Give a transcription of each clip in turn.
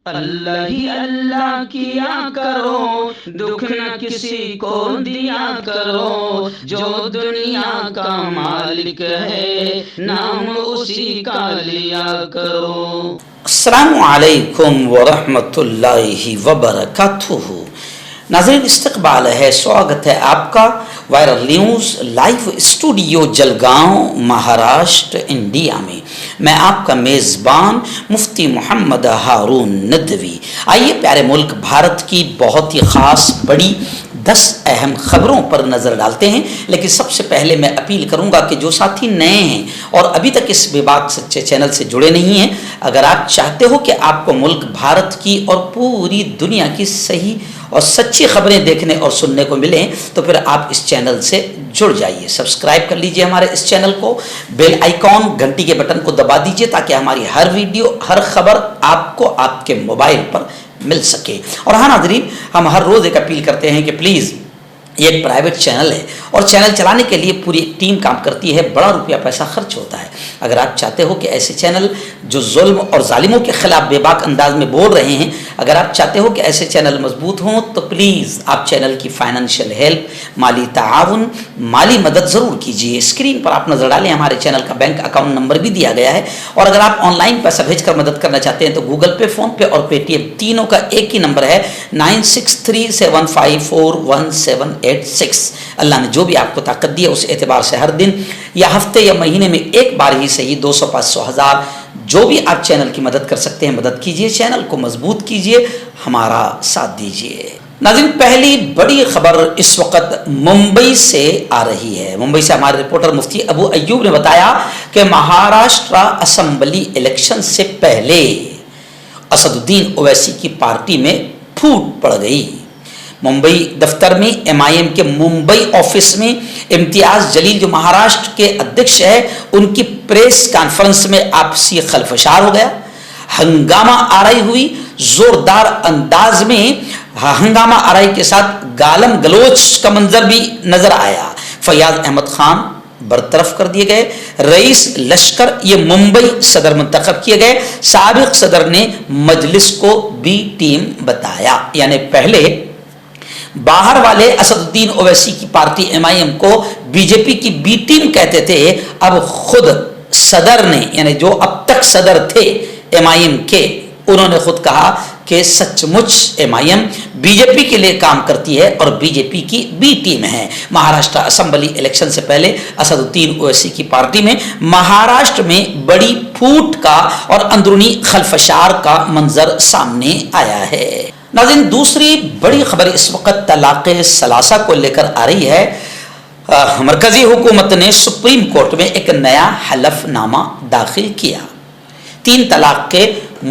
अल्लाह ही अल्लाह किया करो, दुख न किसी को दिया करो। जो दुनिया का मालिक है, नाम उसी का लिया करो। अस्सलामु अलैकुम वरहमतुल्लाहि वबरकातुहू। नाज़रीन, इस्तक़बाल है, स्वागत है आपका viral news live studio Jalgaon, Maharashtra, India में। मैं आपका मेज़बान मुफ्ती मोहम्मद हारून नदवी। आइए प्यारे मुल्क भारत की बहुत ही ख़ास बड़ी 10 अहम खबरों पर नज़र डालते हैं। लेकिन सबसे पहले मैं अपील करूंगा कि जो साथी नए हैं और अभी तक इस बेबाक सच्चे चैनल से जुड़े नहीं हैं, अगर आप चाहते हो कि आपको मुल्क भारत की और पूरी दुनिया की सही और सच्ची खबरें देखने और सुनने को मिलें, तो फिर आप इस चैनल से जुड़ जाइए। सब्सक्राइब कर लीजिए हमारे इस चैनल को, बेल आइकॉन घंटी के बटन को दबा दीजिए ताकि हमारी हर वीडियो, हर खबर आपको आपके मोबाइल पर मिल सके। और हाँ नाज़रीन, हम हर रोज़ एक अपील करते हैं कि प्लीज़, ये एक प्राइवेट चैनल है और चैनल चलाने के लिए पूरी टीम काम करती है, बड़ा रुपया पैसा खर्च होता है। अगर आप चाहते हो कि ऐसे चैनल जो जुल्म और जालिमों के ख़िलाफ़ बेबाक अंदाज में बोल रहे हैं, अगर आप चाहते हो कि ऐसे चैनल मजबूत हों, तो प्लीज़ आप चैनल की फाइनेंशियल हेल्प, माली ताआवुन, माली मदद ज़रूर कीजिए। स्क्रीन पर आप नज़र डालें, हमारे चैनल का बैंक अकाउंट नंबर भी दिया गया है। और अगर आप ऑनलाइन पैसा भेजकर मदद करना चाहते हैं तो गूगल पे, फ़ोन पे और पेटीएम तीनों का एक ही नंबर है, 9637541786। अल्लाह ने जो भी आपको ताकत दी है उस एतबार से हर दिन या हफ्ते या महीने में एक बार ही सही 200, 500, 1000 जो भी आप चैनल की मदद कर सकते हैं मदद कीजिए, चैनल को मजबूत कीजिए, हमारा साथ दीजिए। नाज़रीन, पहली बड़ी खबर इस वक्त मुंबई से आ रही है। मुंबई से हमारे रिपोर्टर मुफ्ती अबू अय्यूब ने बताया कि महाराष्ट्र असेंबली इलेक्शन से पहले असदुद्दीन ओवैसी की पार्टी में फूट पड़ गई। मुंबई दफ्तर में MIM के मुंबई ऑफिस में इम्तियाज़ जलील जो महाराष्ट्र के अध्यक्ष है, उनकी प्रेस कॉन्फ्रेंस में आपसी खलफशार हो गया। हंगामा आराई हुई, जोरदार अंदाज में हंगामा आराई के साथ गालम गलोच का मंजर भी नजर आया। फयाज अहमद खान बरतरफ कर दिए गए, रईस लश्कर ये मुंबई सदर मुंतखब किए गए। साबिक सदर ने मजलिस को बी टीम बताया, यानी पहले बाहर वाले असदुद्दीन ओवैसी की पार्टी MIM को बीजेपी की बी टीम कहते थे। अब खुद सदर ने, यानी जो अब तक सदर थे MIM के, उन्होंने खुद कहा कि सचमुच MIM बीजेपी के लिए काम करती है और बीजेपी की बी टीम है। महाराष्ट्र असेंबली इलेक्शन से पहले असदुद्दीन ओवैसी की पार्टी में महाराष्ट्र में बड़ी फूट का और अंदरूनी खलफशार का मंजर सामने आया है। नाज़रीन, दूसरी बड़ी खबर इस वक्त तलाक़े सलासा को लेकर आ रही है। मरकजी हुकूमत ने सुप्रीम कोर्ट में एक नया हलफनामा दाखिल किया। 3 तलाक के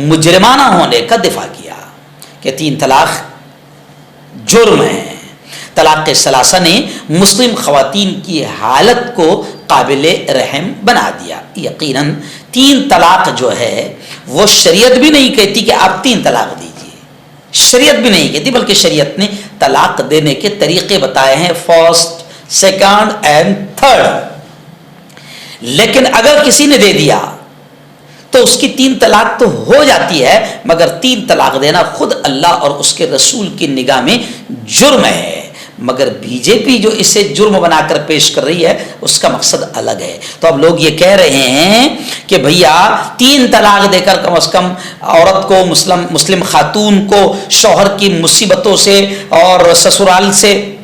मुजरिमाना होने का दिफा किया कि 3 तलाक जुर्म है। तलाक़े सलासा ने मुस्लिम ख़वातीन की हालत को काबिले रहम बना दिया। यकीनन 3 तलाक जो है वो शरीयत भी नहीं कहती कि आप 3 तलाक दीजिए, शरीयत भी नहीं कहती, बल्कि शरीयत ने तलाक देने के तरीके बताए हैं, फर्स्ट, सेकंड एंड थर्ड। लेकिन अगर किसी ने दे दिया तो उसकी 3 तलाक तो हो जाती है, मगर 3 तलाक देना खुद अल्लाह और उसके रसूल की निगाह में जुर्म है। मगर बीजेपी जो इसे जुर्म बनाकर पेश कर रही है, उसका मकसद अलग है। तो अब लोग ये कह रहे हैं कि भैया 3 तलाक देकर कम से कम औरत को, मुस्लिम खातून को शौहर की मुसीबतों से और ससुराल से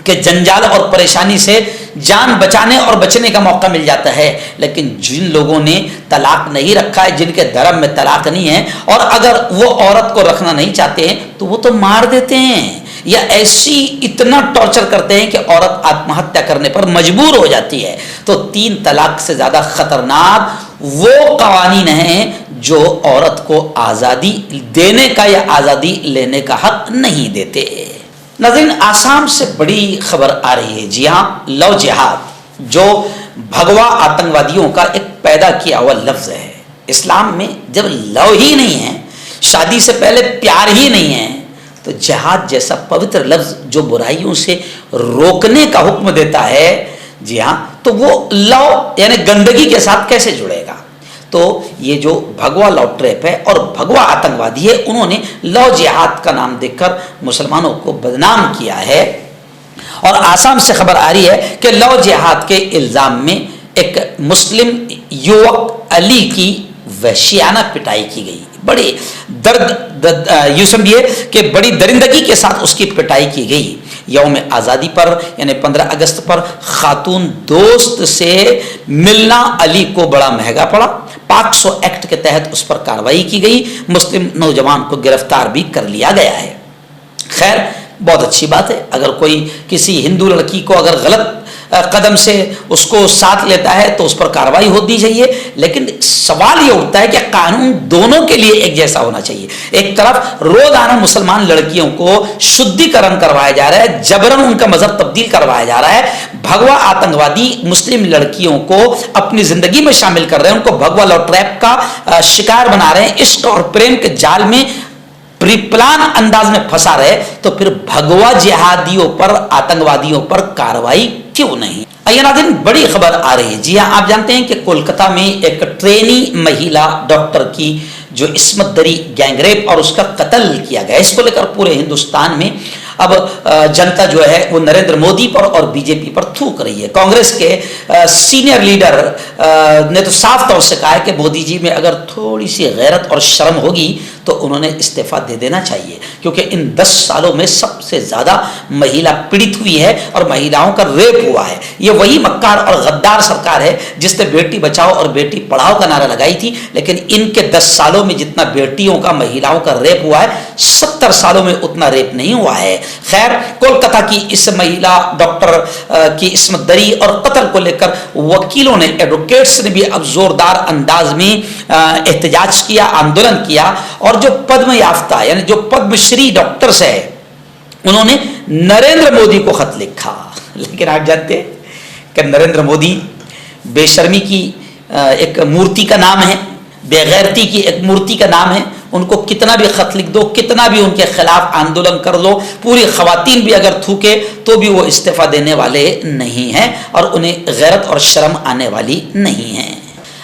के जंजाल और परेशानी से जान बचाने और बचने का मौका मिल जाता है। लेकिन जिन लोगों ने तलाक नहीं रखा है, जिनके धर्म में तलाक नहीं है, और अगर वो औरत को रखना नहीं चाहते हैं तो वो तो मार देते हैं या ऐसी इतना टॉर्चर करते हैं कि औरत आत्महत्या करने पर मजबूर हो जाती है। तो 3 तलाक से ज़्यादा खतरनाक वो कवानीन हैं जो औरत को आज़ादी देने का या आज़ादी लेने का हक नहीं देते। नाज़रीन, आसाम से बड़ी खबर आ रही है। जी हाँ, लव जिहाद जो भगवा आतंकवादियों का एक पैदा किया हुआ लफ्ज़ है। इस्लाम में जब लव ही नहीं है, शादी से पहले प्यार ही नहीं है, तो जिहाद जैसा पवित्र लफ्ज़ जो बुराइयों से रोकने का हुक्म देता है, जी हाँ, तो वो लव यानी गंदगी के साथ कैसे जुड़ेगा। तो ये जो भगवा लव ट्रैप है और भगवा आतंकवादी है, उन्होंने लव जिहाद का नाम देकर मुसलमानों को बदनाम किया है। और आसाम से खबर आ रही है कि लव जिहाद के इल्ज़ाम में एक मुस्लिम युवक अली की वहशियाना पिटाई की गई। बड़ी यूं समझिए कि बड़ी दरिंदगी के साथ उसकी पिटाई की गई। यौम आज़ादी पर यानी 15 अगस्त पर खातून दोस्त से मिलना अली को बड़ा महंगा पड़ा। पॉक्सो एक्ट के तहत उस पर कार्रवाई की गई। मुस्लिम नौजवान को गिरफ्तार भी कर लिया गया है। खैर, बहुत अच्छी बात है। अगर कोई किसी हिंदू लड़की को अगर गलत कदम से उसको साथ लेता है तो उस पर कार्रवाई होनी चाहिए। लेकिन सवाल ये उठता है कि कानून दोनों के लिए एक जैसा होना चाहिए। एक तरफ रोजाना मुसलमान लड़कियों को शुद्धिकरण करवाया जा रहा है, जबरन उनका मजहब तब्दील करवाया जा रहा है। भगवा आतंकवादी मुस्लिम लड़कियों को अपनी जिंदगी में शामिल कर रहे हैं, उनको भगवा लव ट्रैप का शिकार बना रहे हैं, इश्क और प्रेम के जाल में प्रिप्लान अंदाज में फंसा रहे। तो फिर भगवा जिहादियों पर, आतंकवादियों पर कार्रवाई क्यों नहीं? आइए नाज़रीन, बड़ी खबर आ रही है। जी हाँ, आप जानते हैं कि कोलकाता में एक ट्रेनी महिला डॉक्टर की जो इस्मत दरी गैंगरेप और उसका कत्ल किया गया, इसको लेकर पूरे हिंदुस्तान में अब जनता जो है वो नरेंद्र मोदी पर और बीजेपी पर थूक रही है। कांग्रेस के सीनियर लीडर ने तो साफ तौर से कहा है कि मोदी जी में अगर थोड़ी सी गैरत और शर्म होगी तो उन्होंने इस्तीफा दे देना चाहिए, क्योंकि इन 10 सालों में सबसे ज़्यादा महिला पीड़ित हुई है और महिलाओं का रेप हुआ है। ये वही मक्कार और गद्दार सरकार है जिसने बेटी बचाओ और बेटी पढ़ाओ का नारा लगाई थी, लेकिन इनके 10 सालों में जितना बेटियों का, महिलाओं का रेप हुआ है, 70 सालों में उतना रेप नहीं हुआ है। खैर, कोलकाता की इस महिला डॉक्टर की इस्मत दरी और कत्ल को लेकर वकीलों ने, एडवोकेट्स ने भी अब जोरदार अंदाज में एहतजाज किया, आंदोलन किया। और जो पद्म याफ्ता यानी जो पद्मश्री डॉक्टर्स है, उन्होंने नरेंद्र मोदी को खत लिखा। लेकिन आप जानते हैं कि नरेंद्र मोदी बेशर्मी की एक मूर्ति का नाम है, बेगैरती की एक मूर्ति का नाम है। उनको कितना भी खत लिख दो, कितना भी उनके खिलाफ आंदोलन कर लो, पूरी खवातीन भी अगर थूके तो भी वो इस्तीफा देने वाले नहीं हैं और उन्हें गैरत और शर्म आने वाली नहीं है।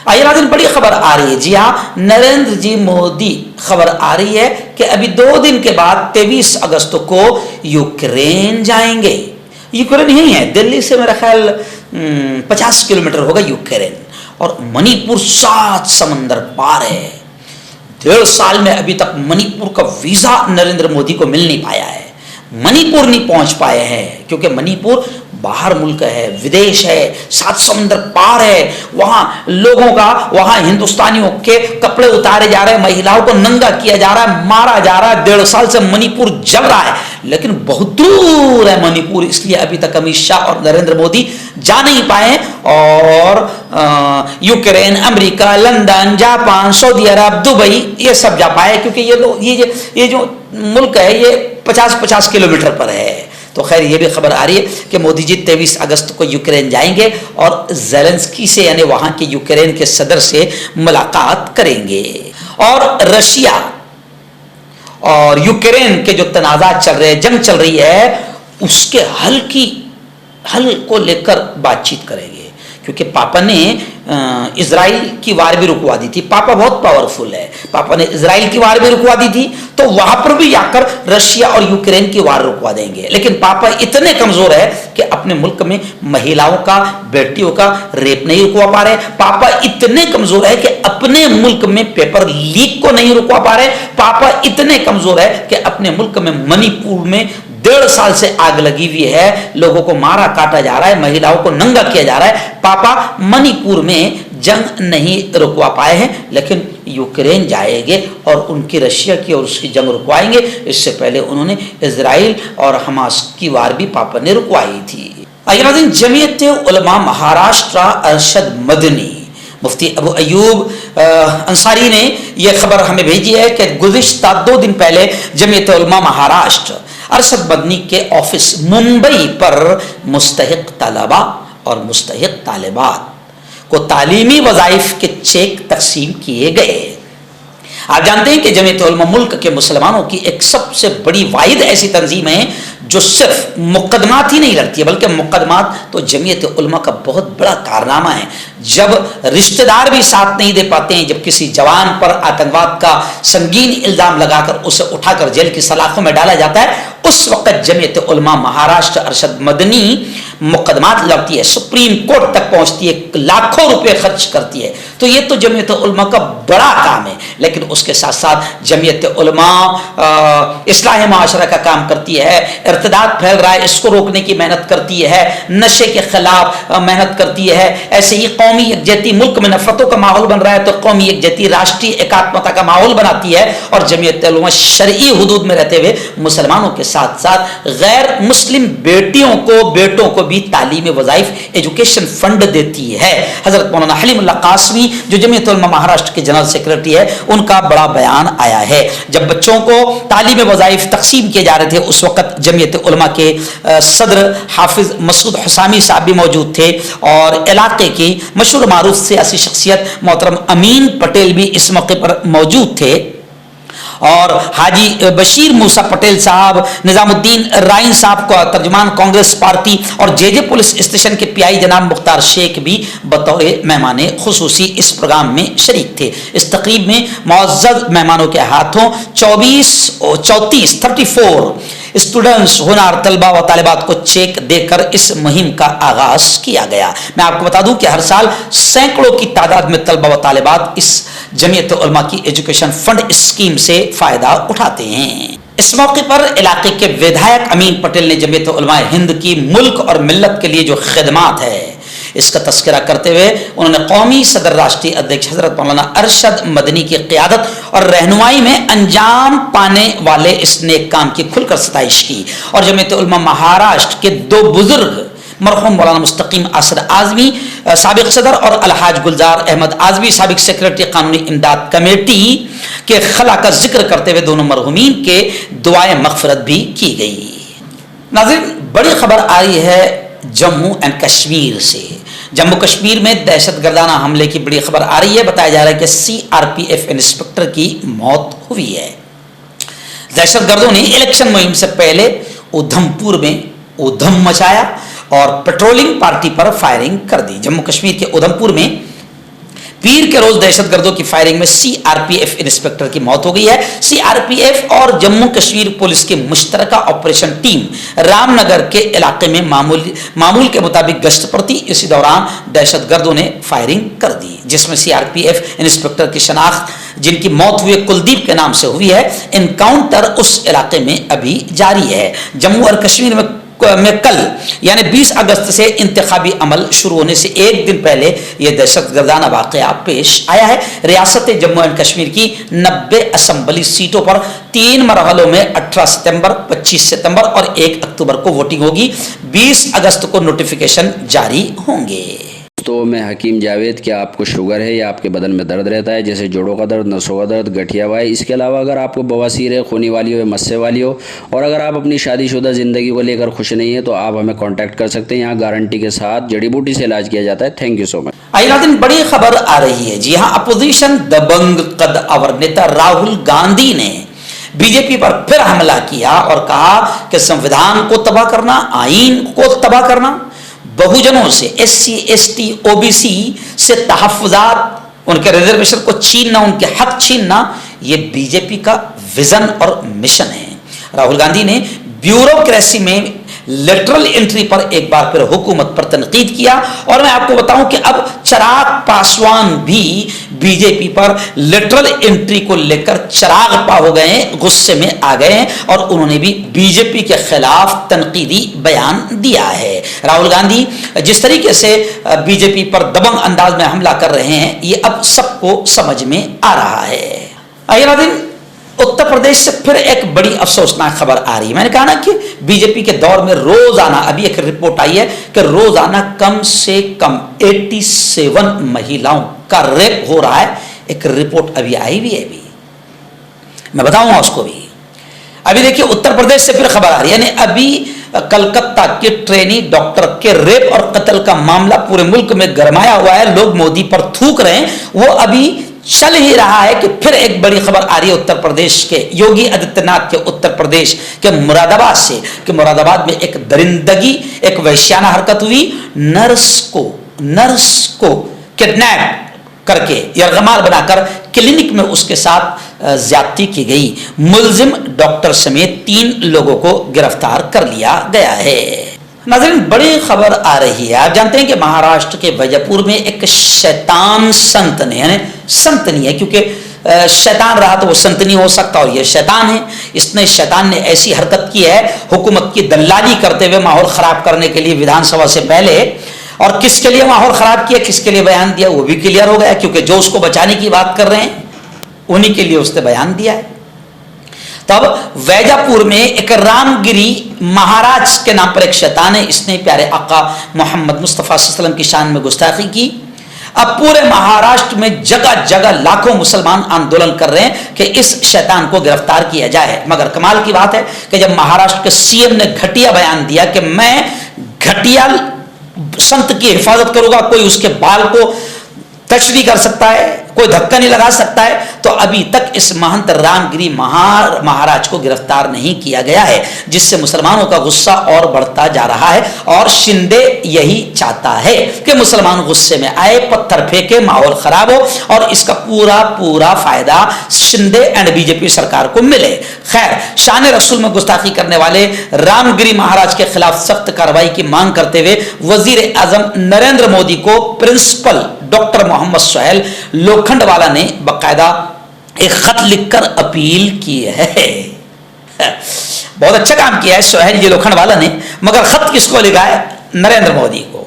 आइए नाज़रीन, बड़ी खबर आ रही है। जी हाँ, नरेंद्र जी मोदी, खबर आ रही है कि अभी 2 दिन के बाद 23 अगस्त को यूक्रेन जाएंगे। यूक्रेन यही है, दिल्ली से मेरा ख्याल 50 किलोमीटर होगा यूक्रेन, और मणिपुर 7 समंदर पार है। 1.5 साल में अभी तक मणिपुर का वीजा नरेंद्र मोदी को मिल नहीं पाया है। मणिपुर नहीं पहुंच पाए हैं क्योंकि मणिपुर बाहर मुल्क है, विदेश है, 7 समुद्र पार है। वहां लोगों का, वहां हिंदुस्तानियों के कपड़े उतारे जा रहे हैं, महिलाओं को नंगा किया जा रहा है, मारा जा रहा है। 1.5 साल से मणिपुर जल रहा है, लेकिन बहुत दूर है मणिपुर, इसलिए अभी तक अमित शाह और नरेंद्र मोदी जा नहीं पाए। और Ukraine, America, London, Japan, Saudi Arab, Dubai, ये सब जा पाए क्योंकि ये लोग, ये जो मुल्क है ये 50-50 किलोमीटर पर है। तो खैर, ये भी खबर आ रही है कि मोदी जी 23 अगस्त को यूक्रेन जाएंगे और ज़ेलेंस्की से यानी वहां के यूक्रेन के सदर से मुलाकात करेंगे। और रशिया और यूक्रेन के जो तनाज़ात चल रहे हैं, जंग चल रही है, उसके हल को लेकर बातचीत करेंगे। क्योंकि पापा ने इजराइल की वार भी रुकवा दी थी। पापा बहुत पावरफुल है, पापा ने इजराइल की वार भी रुकवा दी थी, तो वहां पर भी जाकर रशिया और यूक्रेन की वार रुकवा देंगे। लेकिन पापा इतने कमजोर है कि अपने मुल्क में महिलाओं का, बेटियों का रेप नहीं रुकवा पा रहे। पापा इतने कमजोर है कि अपने मुल्क में पेपर लीक को नहीं रुकवा पा रहे। पापा इतने कमजोर है कि अपने मुल्क में मणिपुर में 1.5 साल से आग लगी हुई है, लोगों को मारा काटा जा रहा है, महिलाओं को नंगा किया जा रहा है। पापा मणिपुर में जंग नहीं रुकवा पाए हैं, लेकिन यूक्रेन जाएंगे और उनकी रशिया की और उसकी जंग रुकवाएंगे। इससे पहले उन्होंने इजराइल और हमास की वार भी पापा ने रुकवाई थी। आइए नाज़रीन, जमीयत उलमा महाराष्ट्र अरशद मदनी, मुफ्ती अबू अयूब अंसारी ने यह खबर हमें भेजी है कि गुज़िश्ता 2 दिन पहले जमीयत उलमा महाराष्ट्र अरशद मदनी के ऑफिस मुंबई पर मुस्तहिक तलबा और मुस्तहिक तालिबात को तालीमी वज़ाइफ के चेक तकसीम किए गए। आप जानते हैं कि जमीयत उलमा मुल्क के मुसलमानों की एक सबसे बड़ी वाहिद ऐसी तंजीम है जो सिर्फ मुकदमात ही नहीं लड़ती है, बल्कि मुकदमात तो जमीयत उलमा का बहुत बड़ा कारनामा है। जब रिश्तेदार भी साथ नहीं दे पाते हैं, जब किसी जवान पर आतंकवाद का संगीन इल्जाम लगाकर उसे उठाकर जेल की सलाखों में डाला जाता है, उस वक्त जमीयत उलमा महाराष्ट्र अरशद मदनी मुकदमात लड़ती है, सुप्रीम कोर्ट तक पहुंचती है, लाखों रुपए खर्च करती है। तो ये तो जमीयत उलमा का बड़ा काम है। लेकिन उसके साथ साथ जमीयत उलमा इस्लाह माशरा का काम करती है, इर्तिदाद फैल रहा है इसको रोकने की मेहनत करती है, नशे के खिलाफ मेहनत करती है। ऐसे ही कौमी यकजहती, मुल्क में नफरतों का माहौल बन रहा है तो कौमी यकजहती राष्ट्रीय एकात्मता का माहौल बनाती है। और जमीयत उलमा शरई हुदूद में रहते हुए मुसलमानों के साथ साथ गैर मुस्लिम बेटियों को, बेटों को भी तालीमी वज़ाइफ एजुकेशन फंड देती है। हजरत मौलाना हलीमुल्लाह कासमी जो जमीयत उलमा महाराष्ट्र के जनरल सेक्रेटरी है, उनका बड़ा बयान आया है। जब बच्चों को तालीमी वज़ाइफ तकसीम किए जा रहे थे, उस वक्त जमीयत उलमा के सदर हाफिज मसूद हुसामी साहब भी मौजूद थे और इलाके की मशहूर मारूफ सियासी शख्सियत मोहतरम अमीन पटेल भी इस मौके पर मौजूद थे और हाजी बशीर मूसा पटेल साहब, निजामुद्दीन राइन साहब को तर्जुमान कांग्रेस पार्टी और जे पुलिस स्टेशन के पीआई जनाब मुख्तार शेख भी बतौर मेहमान खुसूसी इस प्रोग्राम में शरीक थे। इस तकरीब में मुअज़्ज़ज़ मेहमानों के हाथों 34 स्टूडेंट्स, होनार तलबा व तालिबात को चेक देकर इस मुहिम का आगाज किया गया। मैं आपको बता दूं कि हर साल सैकड़ों की तादाद में तलबा व तालिबात इस जमीयत उलमा की एजुकेशन फंड स्कीम से फायदा उठाते हैं। इस मौके पर इलाके के विधायक अमीन पटेल ने जमीयत उलमा हिंद की मुल्क और मिल्लत के लिए जो खिदमात है इसका तस्करा करते हुए उन्होंने कौमी सदर राष्ट्रीय अध्यक्ष हजरत मौलाना अरशद मदनी की क़ियादत और रहनुमाई में अंजाम पाने वाले इस नेक काम की खुलकर सताइश की और जमीयत उलमा महाराष्ट्र के दो बुजुर्ग मरहूम मौलाना मुस्तकीम असद आज़मी साबिक सदर और अलहाज गुलजार अहमद आज़मी साबिक सेक्रेटरी कानूनी इमदाद कमेटी के खला का जिक्र करते हुए दोनों मरहूमीन के दुआए मग़फ़िरत भी की गई। नाज़रीन, बड़ी खबर आ रही है जम्मू एंड कश्मीर से। जम्मू कश्मीर में दहशतगर्दाना हमले की बड़ी खबर आ रही है। बताया जा रहा है कि CRPF इंस्पेक्टर की मौत हुई है। दहशतगर्दों ने इलेक्शन मुहिम से पहले उधमपुर में उधम मचाया और पेट्रोलिंग पार्टी पर फायरिंग कर दी। जम्मू कश्मीर के उधमपुर में पीर के रोज दहशतगर्दों की फायरिंग में CRPF इंस्पेक्टर की मौत हो गई है। CRPF और जम्मू कश्मीर पुलिस की मुश्तरका ऑपरेशन टीम रामनगर के इलाके में मामूल के मुताबिक गश्त पर थी। इसी दौरान दहशतगर्दों ने फायरिंग कर दी, जिसमें CRPF इंस्पेक्टर की शनाख्त जिनकी मौत हुई कुलदीप के नाम से हुई है। इनकाउंटर उस इलाके में अभी जारी है। जम्मू और कश्मीर में कल यानी 20 अगस्त से इंतखाबी अमल शुरू होने से एक दिन पहले यह दहशतगर्दाना वाक़या पेश आया है। रियासत जम्मू एंड कश्मीर की 90 असम्बली सीटों पर 3 मरहलों में 18 सितंबर, 25 सितंबर और 1 अक्टूबर को वोटिंग होगी। 20 अगस्त को नोटिफिकेशन जारी होंगे। तो मैं हकीम जावेद, क्या आपको शुगर है या आपके बदन में दर्द रहता है, जैसे जोड़ों का दर्द, नसों का दर्द, गठिया हुआ है? इसके अलावा अगर आपको बवासीर है, खूनी वाली हो या मस्से वाली हो, और अगर आप अपनी शादीशुदा ज़िंदगी को लेकर खुश नहीं है तो आप हमें कांटेक्ट कर सकते हैं। यहाँ गारंटी के साथ जड़ी बूटी से इलाज किया जाता है। Thank you so much. आइए, बड़ी खबर आ रही है। जी हाँ, अपोजिशन दबंग कद अवर नेता राहुल गांधी ने बीजेपी पर फिर हमला किया और कहा कि संविधान को तबाह करना, आईन को तबाह करना, बहुजनों से SC ST OBC से तहफ़्फ़ुज़ात, उनके रिजर्वेशन को छीनना, उनके हक छीनना, ये बीजेपी का विजन और मिशन है। राहुल गांधी ने ब्यूरोक्रेसी में लेटरल एंट्री पर एक बार फिर हुकूमत पर तनकीद किया और मैं आपको बताऊं कि अब चिराग पासवान भी बीजेपी पर लेटरल एंट्री को लेकर चिराग पा हो गए, गुस्से में आ गए और उन्होंने भी बीजेपी के खिलाफ तनकीदी बयान दिया है। राहुल गांधी जिस तरीके से बीजेपी पर दबंग अंदाज में हमला कर रहे हैं, ये अब सबको समझ में आ रहा है। आइए नाज़रीन, उत्तर प्रदेश से फिर एक बड़ी अफसोसनाक खबर आ रही है। मैंने कहा ना कि बीजेपी के दौर में रोजाना, अभी एक रिपोर्ट आई है कि रोजाना कम से कम 87 महिलाओं का रेप हो रहा है। एक रिपोर्ट अभी आई भी है, अभी मैं बताऊंगा उसको भी। अभी देखिए, उत्तर प्रदेश से फिर खबर आ रही है, यानी अभी कलकत्ता के ट्रेनी डॉक्टर के रेप और कत्ल का मामला पूरे मुल्क में गरमाया हुआ है। लोग मोदी पर थूक रहे हैं। वो अभी चल ही रहा है कि फिर एक बड़ी खबर आ रही है उत्तर प्रदेश के योगी आदित्यनाथ के उत्तर प्रदेश के मुरादाबाद से कि मुरादाबाद में एक दरिंदगी, एक वैश्याना हरकत हुई। नर्स को किडनैप करके यरगमाल बनाकर क्लिनिक में उसके साथ ज्यादती की गई। मुलजिम डॉक्टर समेत 3 लोगों को गिरफ्तार कर लिया गया है। नाज़रीन, बड़ी खबर आ रही है। आप जानते हैं कि महाराष्ट्र के वैजापुर में एक शैतान संत ने, यानी संत नहीं है क्योंकि शैतान रहा तो वो संत नहीं हो सकता, और ये शैतान है। शैतान ने ऐसी हरकत की है, हुकूमत की दलाली करते हुए माहौल खराब करने के लिए विधानसभा से पहले, और किसके लिए माहौल खराब किया, किसके लिए बयान दिया वो भी क्लियर हो गया, क्योंकि जो उसको बचाने की बात कर रहे हैं उन्हीं के लिए उसने बयान दिया है। तब वैजापुर में एक रामगिरी महाराज के नाम पर एक शैतान है, इसने प्यारे आका मोहम्मद मुस्तफ़ा सल्लल्लाहु अलैहि वसल्लम की शान में गुस्ताखी की। अब पूरे महाराष्ट्र में जगह जगह लाखों मुसलमान आंदोलन कर रहे हैं कि इस शैतान को गिरफ्तार किया जाए। मगर कमाल की बात है कि जब महाराष्ट्र के सीएम ने घटिया बयान दिया कि मैं घटिया संत की हिफाजत करूंगा, कोई उसके बाल को टच नहीं कर सकता है, कोई धक्का नहीं लगा सकता है, तो अभी तक इस महंत रामगिरी महाराज को गिरफ्तार नहीं किया गया है, जिससे मुसलमानों का गुस्सा और बढ़ता जा रहा है। और शिंदे यही चाहता है कि मुसलमान गुस्से में आए, पत्थर फेंके, माहौल खराब हो, और इसका पूरा फायदा शिंदे एंड बीजेपी सरकार को मिले। खैर, शान रसूल में गुस्ताखी करने वाले रामगिरी महाराज के खिलाफ सख्त कार्रवाई की मांग करते हुए वजीर आजम नरेंद्र मोदी को प्रिंसिपल डॉक्टर मोहम्मद सोहेल लोखंडवाला ने बकायदा एक खत लिखकर अपील की है। बहुत अच्छा काम किया है सोहेल जी लोखंडवाला ने, मगर खत किसको लिखा है? नरेंद्र मोदी को।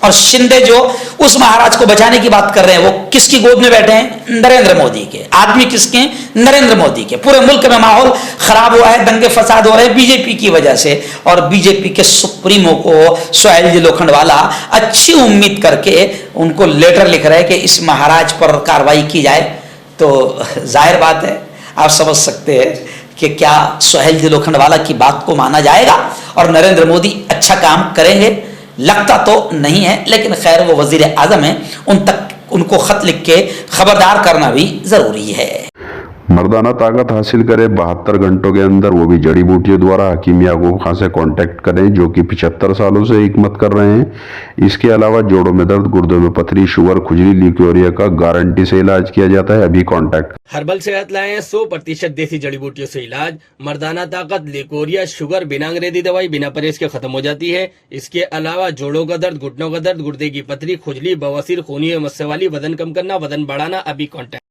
और शिंदे जो उस महाराज को बचाने की बात कर रहे हैं वो किसकी गोद में बैठे हैं? नरेंद्र मोदी के। आदमी किसके? नरेंद्र मोदी के। पूरे मुल्क में माहौल खराब हुआ है, दंगे फसाद हो रहे हैं बीजेपी की वजह से, और बीजेपी के सुप्रीमो को सोहेल जी लोखंडवाला अच्छी उम्मीद करके उनको लेटर लिख रहे हैं कि इस महाराज पर कार्रवाई की जाए। तो जाहिर बात है, आप समझ सकते हैं कि क्या सोहेल जी लोखंडवाला की बात को माना जाएगा और नरेंद्र मोदी अच्छा काम करेंगे? लगता तो नहीं है, लेकिन खैर वो वजीर आजम है, उन तक उनको खत लिख के खबरदार करना भी जरूरी है। मर्दाना ताकत हासिल करें 72 घंटों के अंदर, वो भी जड़ी बूटियों द्वारा। हकीम याकूब खान से कांटेक्ट करें, जो कि 75 सालों से हिकमत कर रहे हैं। इसके अलावा जोड़ों में दर्द, गुर्दों में पथरी, शुगर, खुजली, ल्यूकेरिया का गारंटी से इलाज किया जाता है। अभी कांटेक्ट। हर्बल सेहत लाए 100% देसी जड़ी बूटियों से इलाज। मर्दाना ताकत, लिकोरिया, शुगर बिना अंग्रेजी दवाई, बिना परहेज के खत्म हो जाती है। इसके अलावा जोड़ों का दर्द, घुटनों का दर्द, गुर्दे की पथरी, खुजली, बवासीर, खूनी मस्से वाली, वजन कम करना, वजन बढ़ाना, अभी कांटेक्ट।